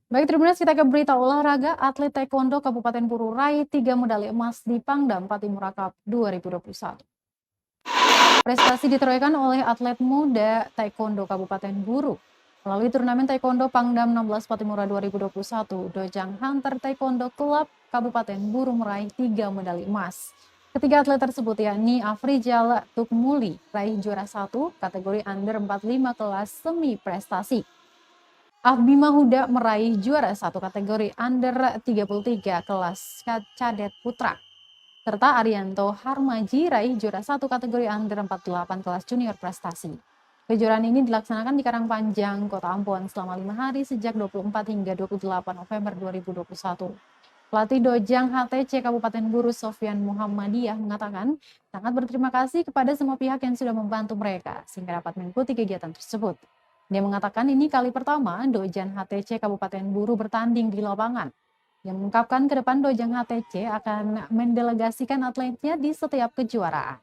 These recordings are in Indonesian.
Baik, Tribuners, kita ke berita olahraga. Atlet taekwondo Kabupaten Buru raih 3 medali emas di Pangdam Patimura Cup 2021. Prestasi ditorehkan oleh atlet muda taekwondo Kabupaten Buru. Melalui turnamen taekwondo Pangdam 16 Patimura 2021, Dojang Hunter Taekwondo Club Kabupaten Buru meraih 3 medali emas. Ketiga atlet tersebut yakni Afrizal Tukmuli raih juara 1 kategori under 45 kelas semi prestasi. Bima Huda meraih juara 1 kategori under 33 kelas cadet putra. Serta Arianto Harmaji raih juara 1 kategori under 48 kelas junior prestasi. Kejuaraan ini dilaksanakan di Karangpanjang, Kota Ambon selama 5 hari sejak 24 hingga 28 November 2021. Pelatih Dojang HTC Kabupaten Buru Sofyan Muhammadiyah mengatakan sangat berterima kasih kepada semua pihak yang sudah membantu mereka sehingga dapat mengikuti kegiatan tersebut. Dia mengatakan ini kali pertama Dojang HTC Kabupaten Buru bertanding di lapangan. Dia mengungkapkan ke depan Dojang HTC akan mendelegasikan atletnya di setiap kejuaraan.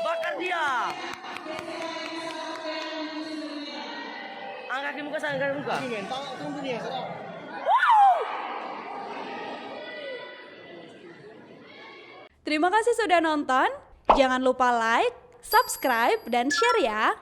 Bakar dia. Angkat ke muka sana, angkat ke muka. Terima kasih sudah nonton. Jangan lupa like, subscribe, dan share ya.